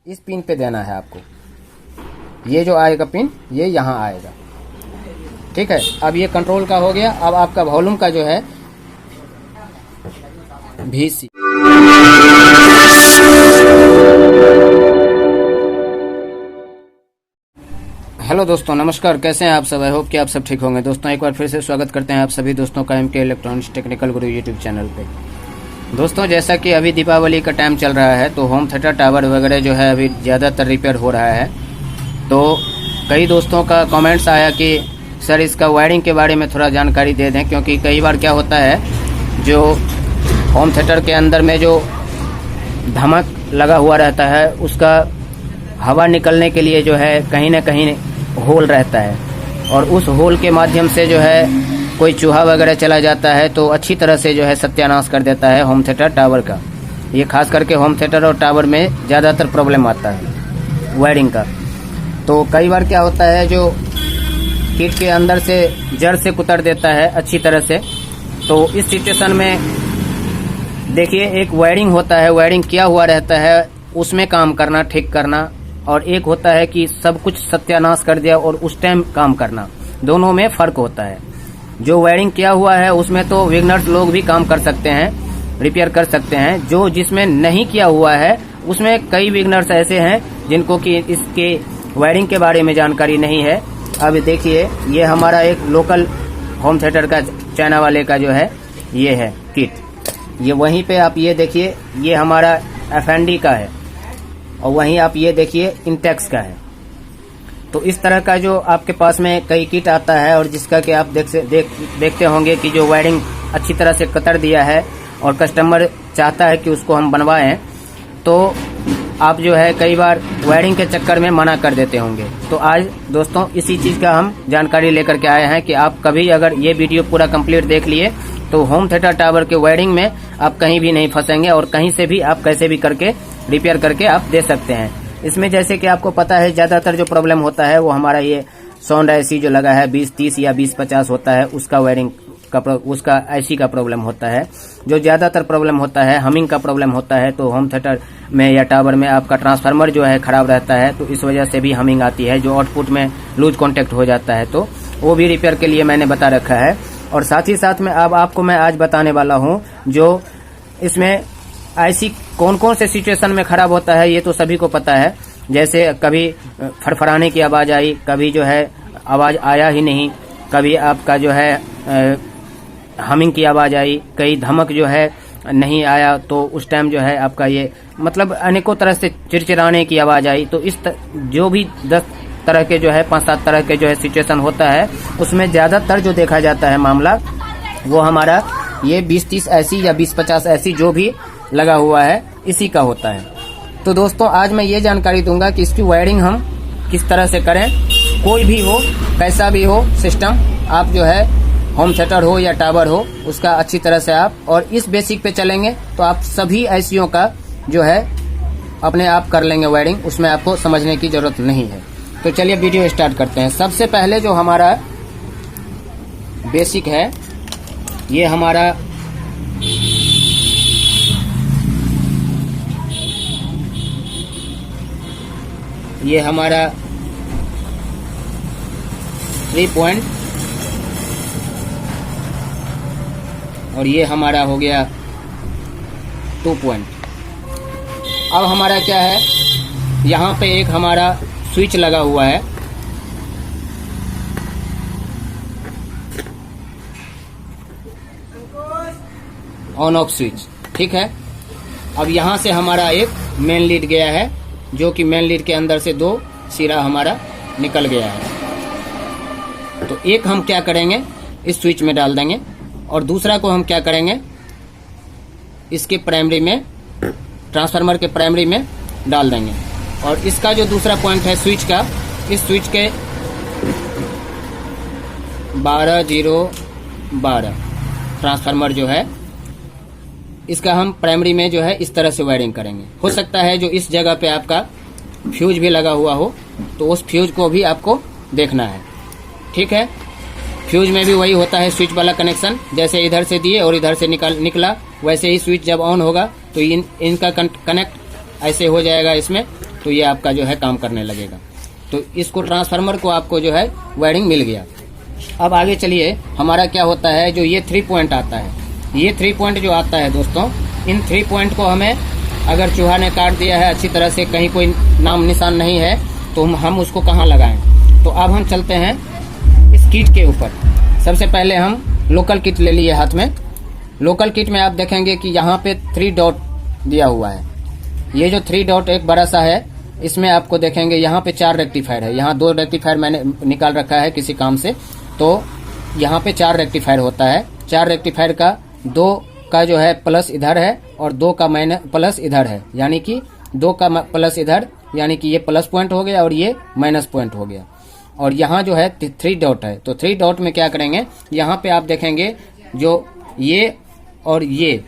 इस पिन पे देना है आपको। ये जो आएगा पिन, ये यहाँ आएगा। ठीक है, अब ये कंट्रोल का हो गया। अब आपका वॉल्यूम का जो है VC। हेलो दोस्तों, नमस्कार। कैसे हैं आप सब? आई होप कि आप सब ठीक होंगे। दोस्तों एक बार फिर से स्वागत करते हैं आप सभी दोस्तों का MK इलेक्ट्रॉनिक्स टेक्निकल गुरु यूट्यूब चैनल पे। दोस्तों जैसा कि अभी दीपावली का टाइम चल रहा है, तो होम थिएटर टावर वगैरह जो है अभी ज़्यादातर रिपेयर हो रहा है। तो कई दोस्तों का कमेंट्स आया कि सर इसका वायरिंग के बारे में थोड़ा जानकारी दे दें, क्योंकि कई बार क्या होता है जो होम थिएटर के अंदर में जो धमक लगा हुआ रहता है, उसका हवा निकलने के लिए जो है कहीं ना कहीं होल रहता है, और उस होल के माध्यम से जो है कोई चूहा वगैरह चला जाता है तो अच्छी तरह से जो है सत्यानाश कर देता है होम थिएटर टावर का। ये खास करके होम थिएटर और टावर में ज़्यादातर प्रॉब्लम आता है वायरिंग का। तो कई बार क्या होता है जो किट के अंदर से जड़ से कुतर देता है अच्छी तरह से। तो इस सिचुएशन में देखिए, एक वायरिंग होता है, वायरिंग किया हुआ रहता है, उसमें काम करना, ठीक करना, और एक होता है कि सब कुछ सत्यानाश कर दिया और उस टाइम काम करना। दोनों में फ़र्क होता है। जो वायरिंग किया हुआ है उसमें तो बिगिनर्स लोग भी काम कर सकते हैं, रिपेयर कर सकते हैं। जो जिसमें नहीं किया हुआ है उसमें कई बिगिनर्स ऐसे हैं जिनको कि इसके वायरिंग के बारे में जानकारी नहीं है। अब देखिए, ये हमारा एक लोकल होम थिएटर का चाइना वाले का जो है ये है किट। ये वहीं पे आप ये देखिए, ये हमारा FND का है, और वहीं आप ये देखिए इंटेक्स का है। तो इस तरह का जो आपके पास में कई किट आता है, और जिसका कि आप देखते होंगे कि जो वायरिंग अच्छी तरह से कतर दिया है और कस्टमर चाहता है कि उसको हम बनवाएं, तो आप जो है कई बार वायरिंग के चक्कर में मना कर देते होंगे। तो आज दोस्तों इसी चीज़ का हम जानकारी लेकर के आए हैं कि आप कभी अगर ये वीडियो पूरा कंप्लीट देख लिए तो होम थिएटर टावर के वायरिंग में आप कहीं भी नहीं फंसेंगे, और कहीं से भी आप कैसे भी करके रिपेयर करके आप दे सकते हैं। इसमें जैसे कि आपको पता है ज़्यादातर जो प्रॉब्लम होता है वो हमारा ये साउंड IC जो लगा है 2030 या 2050 होता है, उसका वायरिंग का उसका IC का प्रॉब्लम होता है। जो ज़्यादातर प्रॉब्लम होता है हमिंग का प्रॉब्लम होता है। तो होम थिएटर में या टावर में आपका ट्रांसफार्मर जो है ख़राब रहता है, तो इस वजह से भी हमिंग आती है, जो आउटपुट में लूज कॉन्टेक्ट हो जाता है। तो वो भी रिपेयर के लिए मैंने बता रखा है। और साथ ही साथ में अब आपको मैं आज बताने वाला हूँ जो इसमें IC कौन कौन से सिचुएशन में ख़राब होता है, ये तो सभी को पता है। जैसे कभी फड़फड़ाने की आवाज़ आई, कभी जो है आवाज़ आया ही नहीं, कभी आपका जो है हमिंग की आवाज़ आई, कई धमक जो है नहीं आया, तो उस टाइम जो है आपका ये मतलब अनेकों तरह से चिड़चिड़ाने की आवाज़ आई। तो जो भी 10 तरह के जो है 5-7 तरह के जो है सिचुएशन होता है, उसमें ज़्यादातर जो देखा जाता है मामला वो हमारा ये 2030 IC या 2050 IC जो भी लगा हुआ है इसी का होता है। तो दोस्तों आज मैं ये जानकारी दूंगा कि इसकी वायरिंग हम किस तरह से करें। कोई भी हो, कैसा भी हो सिस्टम, आप जो है होम थिएटर हो या टावर हो, उसका अच्छी तरह से आप और इस बेसिक पे चलेंगे तो आप सभी ICओ का जो है अपने आप कर लेंगे वायरिंग, उसमें आपको समझने की जरूरत नहीं है। तो चलिए वीडियो स्टार्ट करते हैं। सबसे पहले जो हमारा बेसिक है, ये हमारा हमारा 3 पॉइंट, और ये हमारा हो गया 2 पॉइंट। अब हमारा क्या है, यहाँ पे एक हमारा स्विच लगा हुआ है, ऑन ऑफ स्विच। ठीक है, अब यहाँ से हमारा एक मेन लीड गया है, जो कि मेन लीड के अंदर से 2 सिरा हमारा निकल गया है। तो एक हम क्या करेंगे, इस स्विच में डाल देंगे, और दूसरा को हम क्या करेंगे, इसके प्राइमरी में, ट्रांसफार्मर के प्राइमरी में डाल देंगे। और इसका जो दूसरा पॉइंट है स्विच का, इस स्विच के 12-0-12 ट्रांसफार्मर जो है, इसका हम प्राइमरी में जो है इस तरह से वायरिंग करेंगे। हो सकता है जो इस जगह पे आपका फ्यूज भी लगा हुआ हो, तो उस फ्यूज को भी आपको देखना है। ठीक है, फ्यूज में भी वही होता है, स्विच वाला कनेक्शन, जैसे इधर से दिए और इधर से निकला, वैसे ही स्विच जब ऑन होगा तो इनका कनेक्ट ऐसे हो जाएगा इसमें। तो ये आपका जो है काम करने लगेगा। तो इसको ट्रांसफार्मर को आपको जो है वायरिंग मिल गया। अब आगे चलिए, हमारा क्या होता है, जो ये 3 पॉइंट आता है, ये 3 पॉइंट जो आता है दोस्तों, इन 3 पॉइंट को हमें अगर चूहा ने काट दिया है अच्छी तरह से, कहीं कोई नाम निशान नहीं है, तो हम उसको कहाँ लगाएं। तो अब हम चलते हैं इस किट के ऊपर। सबसे पहले हम लोकल किट ले लिए हाथ में। लोकल किट में आप देखेंगे कि यहाँ पे 3 डॉट दिया हुआ है। ये जो 3 डॉट एक बड़ा सा है, इसमें आपको देखेंगे यहाँ पे 4 रेक्टिफायर है। यहाँ 2 रेक्टिफायर मैंने निकाल रखा है किसी काम से, तो यहाँ पे 4 रेक्टिफायर होता है। 4 रेक्टिफायर का 2 का जो है प्लस इधर है और 2 का प्लस इधर है, यानी कि 2 का प्लस इधर, यानी कि ये प्लस पॉइंट हो गया और ये माइनस पॉइंट हो गया। और यहाँ जो है 3 डॉट है, तो 3 डॉट में क्या करेंगे, यहाँ पे आप देखेंगे जो ये और ये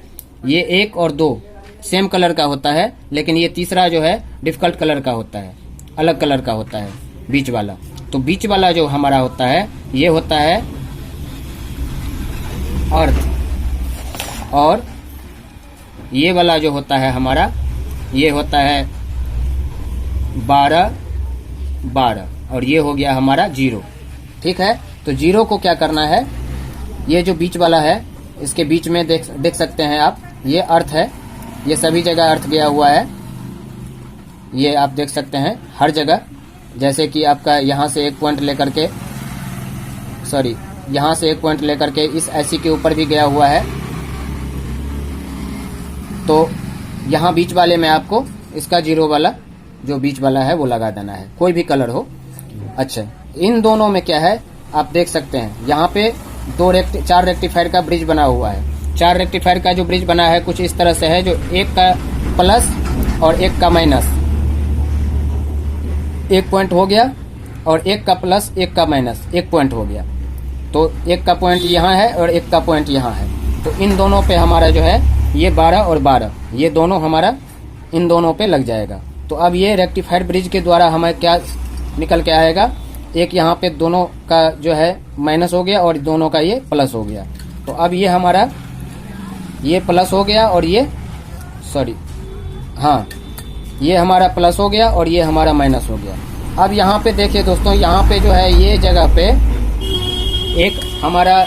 1 और 2 सेम कलर का होता है, लेकिन ये तीसरा जो है डिफिकल्ट कलर का होता है, अलग कलर का होता है, बीच वाला। तो बीच वाला जो हमारा होता है, ये होता है अर्थ, और ये वाला जो होता है हमारा, ये होता है 12 और ये हो गया हमारा 0। ठीक है, तो 0 को क्या करना है, ये जो बीच वाला है इसके बीच में देख सकते हैं आप, ये अर्थ है, ये सभी जगह अर्थ गया हुआ है, ये आप देख सकते हैं हर जगह। जैसे कि आपका यहाँ से 1 पॉइंट लेकर के, सॉरी, यहाँ से 1 पॉइंट लेकर के इस ऐसी के ऊपर भी गया हुआ है। तो यहाँ बीच वाले में आपको इसका 0 वाला जो बीच वाला है वो लगा देना है, कोई भी कलर हो। अच्छा, इन दोनों में क्या है आप देख सकते हैं, यहाँ पे 4 रेक्टिफायर का ब्रिज बना हुआ है। 4 रेक्टिफायर का जो ब्रिज बना है कुछ इस तरह से है, जो 1 का प्लस और 1 का माइनस, 1 पॉइंट हो गया, और 1 का प्लस 1 का माइनस 1 पॉइंट हो गया। तो 1 का पॉइंट यहाँ है और 1 का पॉइंट यहाँ है। तो इन दोनों पे हमारा जो है ये 12 और 12, ये दोनों हमारा इन दोनों पे लग जाएगा। तो अब ये रेक्टिफायर ब्रिज के द्वारा हमें क्या निकल के आएगा, एक यहाँ पे दोनों का जो है माइनस हो गया और दोनों का ये प्लस हो गया। तो अब ये हमारा ये प्लस हो गया और ये सॉरी हाँ, ये हमारा प्लस हो गया और ये हमारा माइनस हो गया। अब यहाँ पे देखिए दोस्तों, यहाँ पे जो है ये जगह पे एक हमारा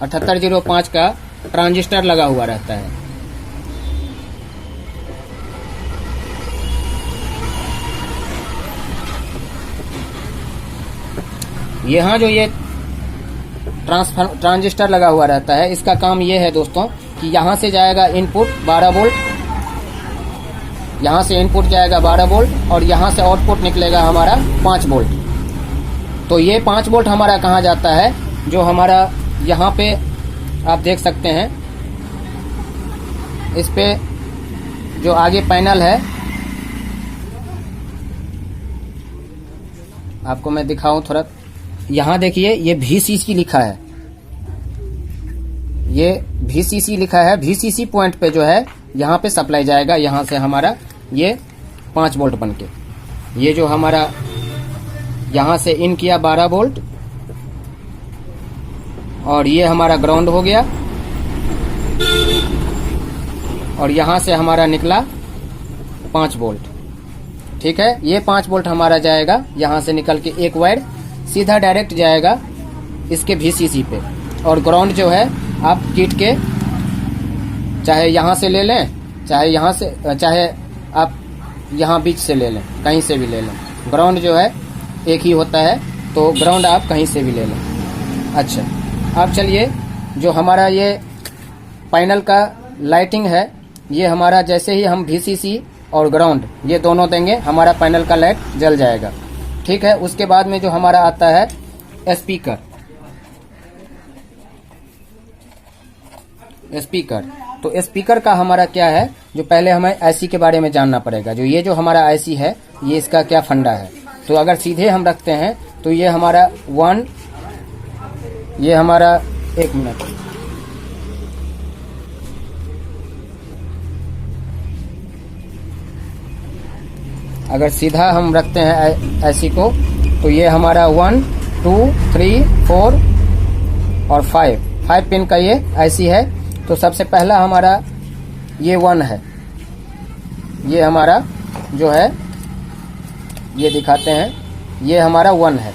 7805 का ट्रांजिस्टर लगा हुआ रहता है। यहाँ जो ये ट्रांजिस्टर लगा हुआ रहता है, इसका काम ये है दोस्तों कि यहाँ से जाएगा इनपुट 12 वोल्ट, यहाँ से इनपुट जाएगा 12 वोल्ट और यहाँ से आउटपुट निकलेगा हमारा 5 वोल्ट। तो ये 5 वोल्ट हमारा कहाँ जाता है, जो हमारा यहाँ पे आप देख सकते हैं, इस पे जो आगे पैनल है, आपको मैं दिखाऊं थोड़ा, यहाँ देखिए ये VCC लिखा है, ये VCC लिखा है। VCC पॉइंट पे जो है यहाँ पे सप्लाई जाएगा, यहाँ से हमारा ये 5 वोल्ट बन के, ये जो हमारा यहाँ से इन किया 12 वोल्ट और ये हमारा ग्राउंड हो गया, और यहाँ से हमारा निकला 5 वोल्ट। ठीक है, ये 5 वोल्ट हमारा जाएगा यहाँ से निकल के, एक वायर सीधा डायरेक्ट जाएगा इसके VCC पे, और ग्राउंड जो है आप किट के चाहे यहाँ से ले लें, चाहे यहाँ से, चाहे आप यहाँ बीच से ले लें, कहीं से भी ले लें, ग्राउंड जो है एक ही होता है, तो ग्राउंड आप कहीं से भी ले लें। अच्छा, अब चलिए, जो हमारा ये पैनल का लाइटिंग है, ये हमारा जैसे ही हम VCC और ग्राउंड ये दोनों देंगे, हमारा पैनल का लाइट जल जाएगा। ठीक है, उसके बाद में जो हमारा आता है स्पीकर, तो स्पीकर का हमारा क्या है, जो पहले हमें IC के बारे में जानना पड़ेगा। जो ये जो हमारा IC है, ये इसका क्या फंडा है। तो अगर सीधे हम रखते हैं तो ये हमारा 1, ये हमारा 1 मिनट, अगर सीधा हम रखते हैं IC को, तो ये हमारा 1, 2, 3, 4 और 5 पिन का ये IC है। तो सबसे पहला हमारा ये 1 है, ये हमारा जो है ये दिखाते हैं, ये हमारा 1 है,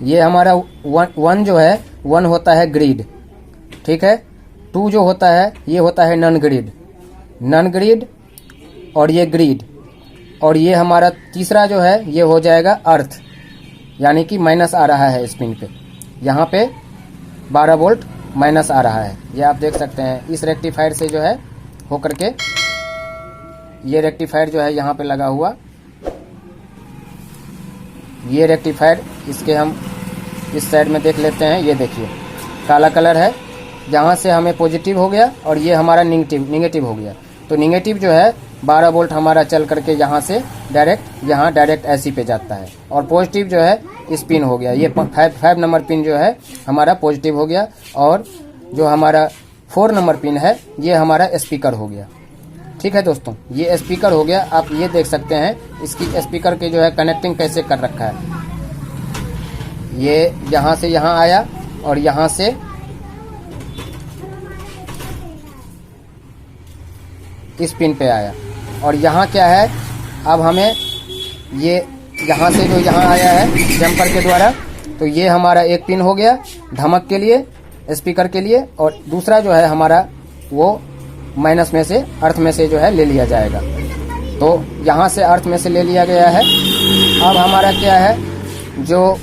ये हमारा 1 जो है 1 होता है ग्रिड, ठीक है। 2 जो होता है ये होता है नॉन ग्रिड और ये ग्रिड, और ये हमारा तीसरा जो है ये हो जाएगा अर्थ, यानी कि माइनस आ रहा है स्पिन पे, यहाँ पे 12 वोल्ट माइनस आ रहा है, ये आप देख सकते हैं। इस रेक्टिफायर से जो है होकर के ये रेक्टिफायर जो है यहाँ पे लगा हुआ, ये रेक्टिफायर, इसके हम इस साइड में देख लेते हैं। ये देखिए काला कलर है, जहाँ से हमें पॉजिटिव हो गया और ये हमारा निगेटिव हो गया। तो निगेटिव जो है 12 वोल्ट हमारा चल करके यहाँ से डायरेक्ट ऐसी पे जाता है, और पॉजिटिव जो है इस पिन हो गया, ये 5 नंबर पिन जो है हमारा पॉजिटिव हो गया, और जो हमारा 4 नंबर पिन है ये हमारा स्पीकर हो गया। ठीक है दोस्तों, ये स्पीकर हो गया। आप ये देख सकते हैं इसकी स्पीकर के जो है कनेक्टिंग कैसे कर रखा है। ये यहाँ से यहाँ आया और यहाँ से इस पिन पे आया, और यहाँ क्या है, अब हमें ये यहाँ से जो यहाँ आया है जंपर के द्वारा, तो ये हमारा एक पिन हो गया धमक के लिए, स्पीकर के लिए, और दूसरा जो है हमारा वो माइनस में से, अर्थ में से जो है ले लिया जाएगा। तो यहाँ से अर्थ में से ले लिया गया है। अब हमारा क्या है, जो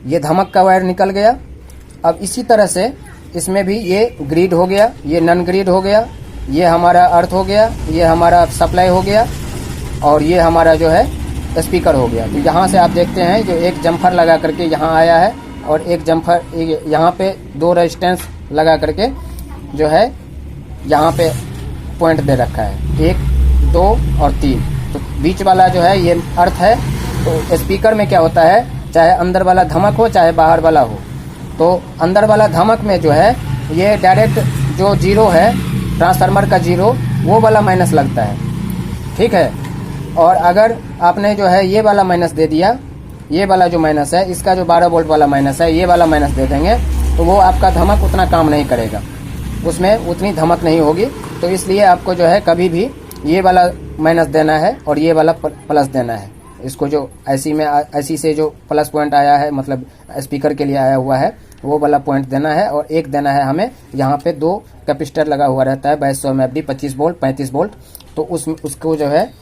ये धमक का वायर निकल गया। अब इसी तरह से इसमें भी ये ग्रिड हो गया, ये नॉन ग्रिड हो गया, ये हमारा अर्थ हो गया, ये हमारा सप्लाई हो गया, और ये हमारा जो है स्पीकर हो गया। तो यहाँ से आप देखते हैं जो एक जम्फर लगा करके यहाँ आया है, और एक जम्फर यहाँ पे 2 रेजिस्टेंस लगा करके जो है यहाँ पे पॉइंट दे रखा है, 1, 2 और 3। तो बीच वाला जो है ये अर्थ है। तो स्पीकर में क्या होता है, चाहे अंदर वाला धमक हो चाहे बाहर वाला हो, तो अंदर वाला धमक में जो है ये डायरेक्ट जो 0 है, ट्रांसफार्मर का 0, वो वाला माइनस लगता है, ठीक है। और अगर आपने जो है ये वाला माइनस दे दिया, ये वाला जो माइनस है, इसका जो 12 वोल्ट वाला माइनस है, ये वाला माइनस दे देंगे, तो वो आपका धमक उतना काम नहीं करेगा, उसमें उतनी धमक नहीं होगी। तो इसलिए आपको जो है कभी भी ये वाला माइनस देना है और ये वाला प्लस देना है। इसको जो ऐसी से जो प्लस पॉइंट आया है, मतलब स्पीकर के लिए आया हुआ है, वो वाला पॉइंट देना है, और एक देना है हमें यहाँ पे 2 कैपेसिटर लगा हुआ रहता है 2200 mFD 25 वोल्ट 35 वोल्ट। तो उसको जो है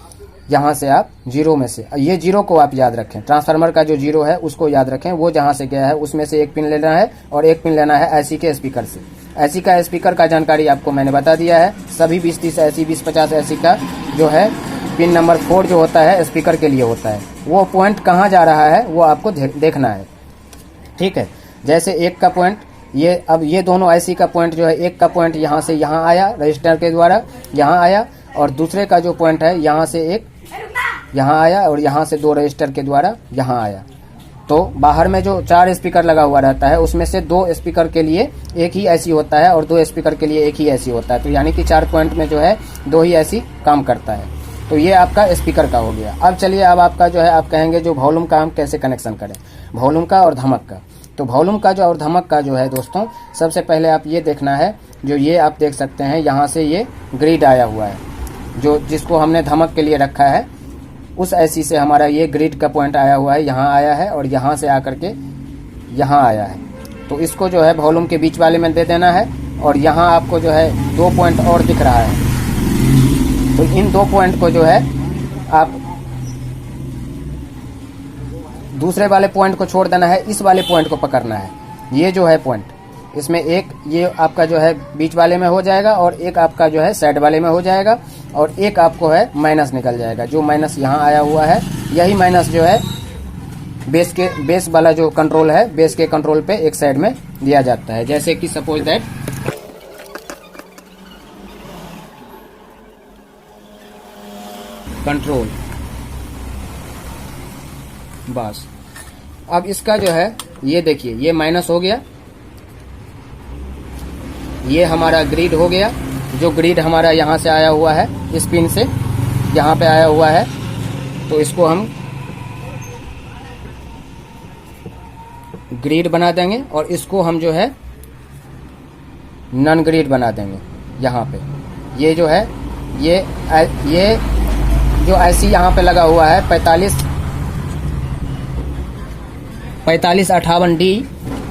यहाँ से आप 0 में से, ये 0 को आप याद रखें, ट्रांसफार्मर का जो 0 है उसको याद रखें, वो जहाँ से गया है उसमें से एक पिन लेना है, और एक पिन लेना है ऐसी के स्पीकर से। ऐसी का स्पीकर का जानकारी आपको मैंने बता दिया है। सभी 20-30 ऐसी 20-50 ऐसी का जो है पिन नंबर 4 जो होता है स्पीकर के लिए होता है, वो पॉइंट कहाँ जा रहा है वो आपको देखना है, ठीक है। जैसे एक का पॉइंट, ये अब ये दोनों ऐसी का पॉइंट जो है, एक का पॉइंट यहाँ से यहाँ आया रजिस्टर के द्वारा, यहाँ आया, और दूसरे का जो पॉइंट है यहाँ से एक यहाँ आया, और यहाँ से 2 रजिस्टर के द्वारा यहाँ आया। तो बाहर में जो 4 स्पीकर लगा हुआ रहता है, उसमें से 2 स्पीकर के लिए एक ही ऐसी होता है, और 2 स्पीकर के लिए एक ही ऐसी होता है। तो यानी कि 4 पॉइंट में जो है 2 ही ऐसी काम करता है। तो ये आपका स्पीकर का हो गया। अब चलिए, अब आपका जो है, आप कहेंगे जो वॉल्यूम का हम कैसे कनेक्शन करें, वॉल्यूम का और धमक का। तो वॉल्यूम का जो और धमक का जो है दोस्तों, सबसे पहले आप ये देखना है, जो ये आप देख सकते हैं यहाँ से ये ग्रिड आया हुआ है, जो जिसको हमने धमक के लिए रखा है, उस ऐसी से हमारा ये ग्रिड का पॉइंट आया हुआ है, यहाँ आया है, और यहाँ से आकर के यहाँ आया है। तो इसको जो है वॉल्यूम के बीच वाले में दे देना है, और यहाँ आपको जो है 2 पॉइंट और दिख रहा है। तो इन 2 पॉइंट को जो है आप दूसरे वाले पॉइंट को छोड़ देना है, इस वाले पॉइंट को पकड़ना है। ये जो है पॉइंट, इसमें एक ये आपका जो है बीच वाले में हो जाएगा, और एक आपका जो है साइड वाले में हो जाएगा, और एक आपको है माइनस निकल जाएगा। जो माइनस यहाँ आया हुआ है, यही माइनस जो है बेस वाला जो कंट्रोल है, बेस के कंट्रोल पे एक साइड में दिया जाता है। जैसे कि सपोज दैट कंट्रोल, बस। अब इसका जो है ये देखिए, ये माइनस हो गया, ये हमारा ग्रिड हो गया। जो ग्रिड हमारा यहाँ से आया हुआ है, इस पिन से यहाँ पे आया हुआ है, तो इसको हम ग्रिड बना देंगे और इसको हम जो है नॉन ग्रिड बना देंगे। यहाँ पे ये जो है ये जो ऐसी यहाँ पे लगा हुआ है 4558D,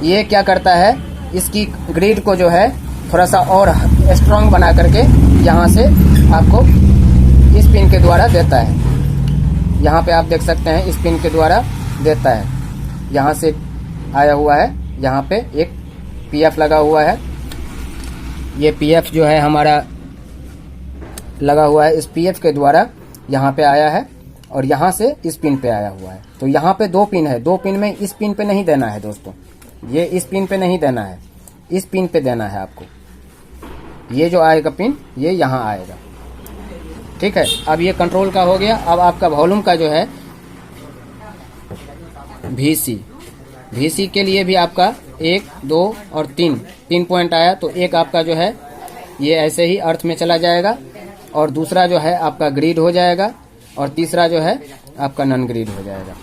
ये क्या करता है, इसकी ग्रिड को जो है थोड़ा सा और स्ट्रॉन्ग बना करके यहाँ से आपको इस पिन के द्वारा देता है। यहाँ पे आप देख सकते हैं इस पिन के द्वारा देता है। यहाँ से आया हुआ है, यहाँ पे एक PF लगा हुआ है। ये PF जो है हमारा लगा हुआ है, इस PF के द्वारा यहाँ पे आया है और यहाँ से इस पिन पे आया हुआ है। तो यहाँ पे 2 पिन है, 2 पिन में इस पिन पे नहीं देना है दोस्तों, ये इस पिन पे नहीं देना है, इस पिन पे देना है आपको। ये जो आएगा पिन ये यहाँ आएगा, ठीक है। अब ये कंट्रोल का हो गया। अब आपका वॉल्यूम का जो है VC के लिए भी आपका 1, 2 और 3 पॉइंट आया। तो एक आपका जो है ये ऐसे ही अर्थ में चला जाएगा और दूसरा जो है आपका ग्रिड हो जाएगा और तीसरा जो है आपका नॉन ग्रिड हो जाएगा।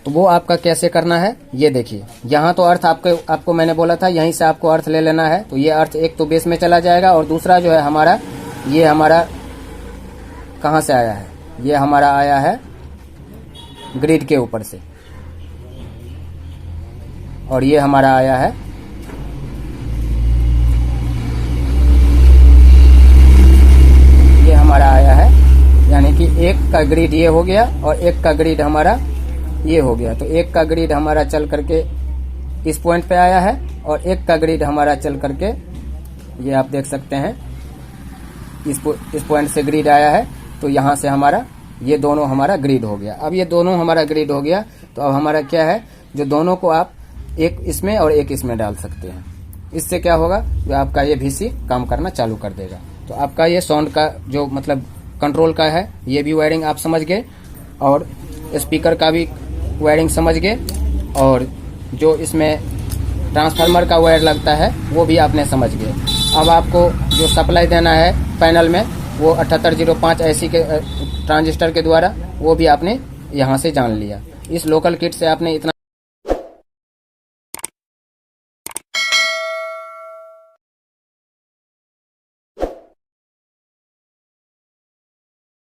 तो वो आपका कैसे करना है ये देखिए। यहाँ तो अर्थ आपको मैंने बोला था यहीं से आपको अर्थ ले लेना है। तो ये अर्थ एक तो बेस में चला जाएगा और दूसरा जो है हमारा ये हमारा कहाँ से आया है, ये हमारा आया है ग्रिड के ऊपर से और ये हमारा आया है यानी कि एक का ग्रिड ये हो गया और एक का ग्रिड हमारा ये हो गया। तो एक का ग्रिड हमारा चल करके इस पॉइंट पे आया है और एक का ग्रिड हमारा चल करके ये आप देख सकते हैं इस पॉइंट से ग्रिड आया है। तो यहाँ से हमारा ये दोनों हमारा ग्रिड हो गया। अब ये दोनों हमारा ग्रिड हो गया तो अब हमारा क्या है, जो दोनों को आप एक इसमें और एक इसमें डाल सकते हैं। इससे क्या होगा, जो आपका ये VC काम करना चालू कर देगा। तो आपका ये साउंड का जो मतलब कंट्रोल का है ये भी वायरिंग आप समझ गए और स्पीकर का भी वायरिंग समझ गए और जो इसमें ट्रांसफार्मर का वायर लगता है वो भी आपने समझ गए। अब आपको जो सप्लाई देना है पैनल में वो 7805 AC के ट्रांजिस्टर के द्वारा, वो भी आपने यहाँ से जान लिया। इस लोकल किट से आपने इतना